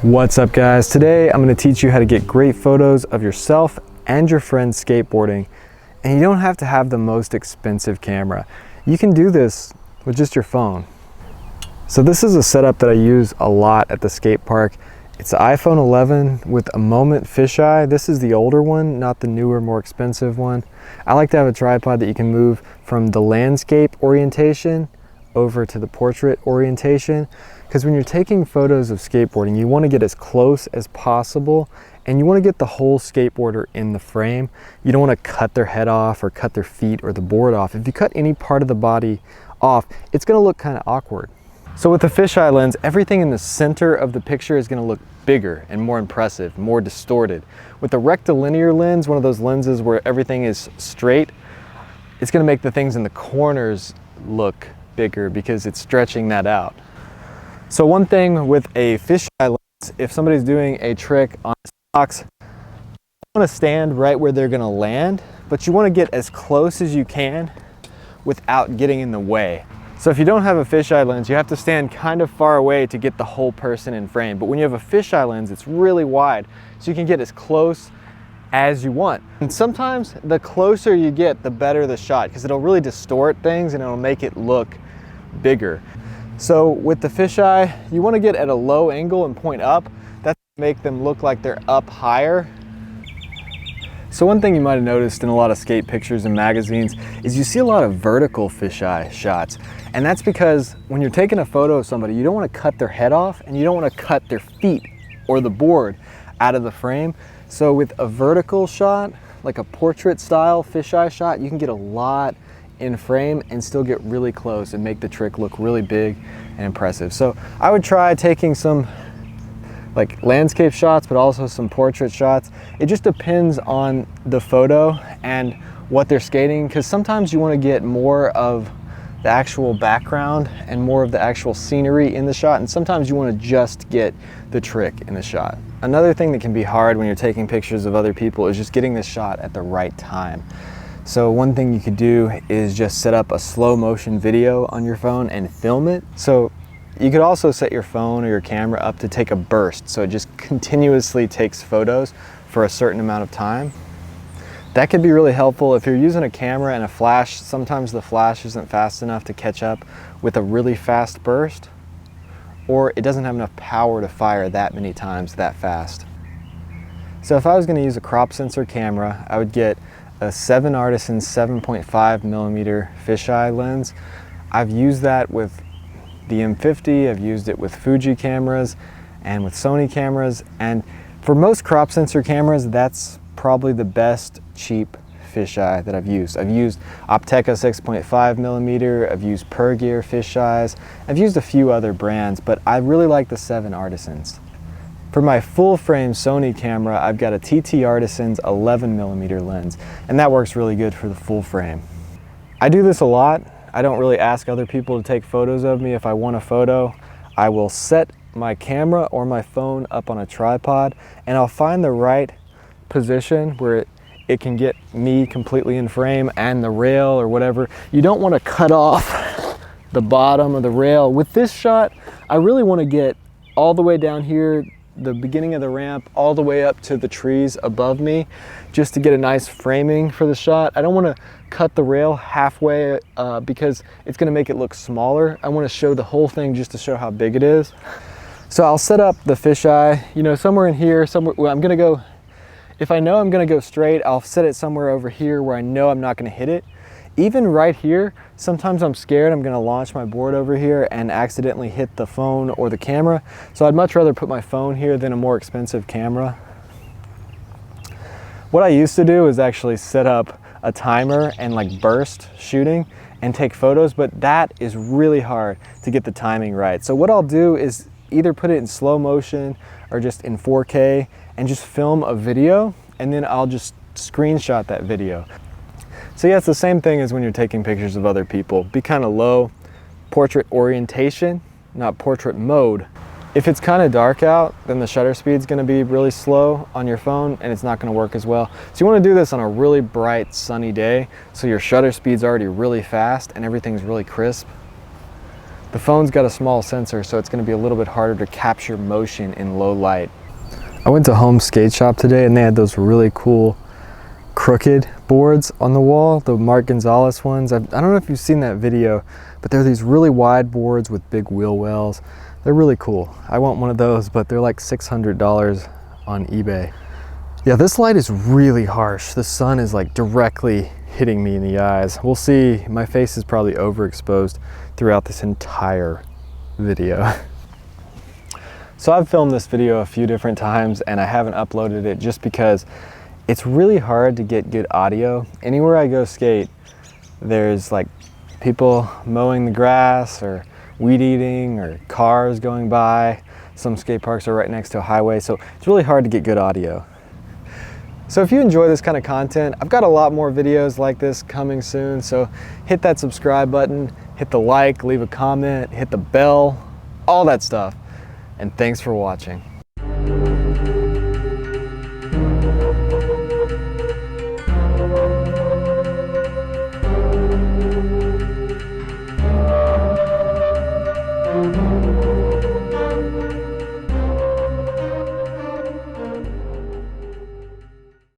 What's up guys? Today I'm going to teach you how to get great photos of yourself and your friends skateboarding. And you don't have to have the most expensive camera. You can do this with just your phone. So this is a setup that I use a lot at the skate park. It's the iPhone 11 with a Moment fisheye. This is the older one, not the newer, more expensive one. I like to have a tripod that you can move from the landscape orientation over to the portrait orientation, because when you're taking photos of skateboarding, you want to get as close as possible and you want to get the whole skateboarder in the frame. You don't want to cut their head off or cut their feet or the board off. If you cut any part of the body off, it's going to look kind of awkward. So with the fisheye lens, everything in the center of the picture is going to look bigger and more impressive, more distorted. With the rectilinear lens, one of those lenses where everything is straight, it's going to make the things in the corners look bigger because it's stretching that out. So one thing with a fisheye lens, if somebody's doing a trick on stocks, you want to stand right where they're going to land, but you want to get as close as you can without getting in the way. So if you don't have a fisheye lens, you have to stand kind of far away to get the whole person in frame. But when you have a fisheye lens, it's really wide, so you can get as close as you want. And sometimes the closer you get, the better the shot, because it'll really distort things and it'll make it look bigger. So with the fisheye, you want to get at a low angle and point up. That's to make them look like they're up higher. So one thing you might have noticed in a lot of skate pictures and magazines is you see a lot of vertical fisheye shots. And that's because when you're taking a photo of somebody, you don't want to cut their head off and you don't want to cut their feet or the board out of the frame. So with a vertical shot, like a portrait style fisheye shot, you can get a lot in frame and still get really close and make the trick look really big and impressive. So I would try taking some like landscape shots, but also some portrait shots. It just depends on the photo and what they're skating, because sometimes you want to get more of the actual background and more of the actual scenery in the shot, and sometimes you want to just get the trick in the shot. Another thing that can be hard when you're taking pictures of other people is just getting the shot at the right time. So one thing you could do is just set up a slow motion video on your phone and film it. So you could also set your phone or your camera up to take a burst, so it just continuously takes photos for a certain amount of time. That could be really helpful if you're using a camera and a flash. Sometimes the flash isn't fast enough to catch up with a really fast burst, or it doesn't have enough power to fire that many times that fast. So if I was going to use a crop sensor camera, I would get a 7artisans 7.5mm fisheye lens. I've used that with the M50, I've used it with Fuji cameras and with Sony cameras, and for most crop sensor cameras, that's probably the best cheap fisheye that I've used. I've used Opteka 6.5mm, I've used Pergear fisheyes, I've used a few other brands, but I really like the 7artisans. For my full frame Sony camera, I've got a TT Artisans 11mm lens, and that works really good for the full frame. I do this a lot. I don't really ask other people to take photos of me. If I want a photo, I will set my camera or my phone up on a tripod, and I'll find the right position where it can get me completely in frame and the rail or whatever. You don't want to cut off the bottom of the rail. With this shot, I really want to get all the way down here, the beginning of the ramp, all the way up to the trees above me, just to get a nice framing for the shot. I don't want to cut the rail halfway because it's going to make it look smaller. I want to show the whole thing just to show how big it is. So I'll set up the fisheye, you know, somewhere in here, somewhere where I'm going to go. If I know I'm going to go straight, I'll set it somewhere over here where I know I'm not going to hit it. Even right here, sometimes I'm scared I'm going to launch my board over here and accidentally hit the phone or the camera. So I'd much rather put my phone here than a more expensive camera. What I used to do is actually set up a timer and like burst shooting and take photos, but that is really hard to get the timing right. So what I'll do is either put it in slow motion or just in 4K and just film a video, and then I'll just screenshot that video. So yeah, it's the same thing as when you're taking pictures of other people. Be kind of low, portrait orientation, not portrait mode. If it's kind of dark out, then the shutter speed's going to be really slow on your phone and it's not going to work as well. So you want to do this on a really bright sunny day, so your shutter speed's already really fast and everything's really crisp. The phone's got a small sensor, so it's going to be a little bit harder to capture motion in low light. I went to Home Skate Shop today and they had those really cool crooked boards on the wall, the Mark Gonzalez ones. I don't know if you've seen that video, but they're these really wide boards with big wheel wells. They're really cool. I want one of those, but they're like $600 on eBay. Yeah, this light is really harsh. The sun is like directly hitting me in the eyes. We'll see. My face is probably overexposed throughout this entire video. So I've filmed this video a few different times and I haven't uploaded it just because it's really hard to get good audio. Anywhere I go skate, there's like people mowing the grass or weed eating or cars going by. Some skate parks are right next to a highway, so it's really hard to get good audio. So if you enjoy this kind of content, I've got a lot more videos like this coming soon, so hit that subscribe button, hit the like, leave a comment, hit the bell, all that stuff. And thanks for watching.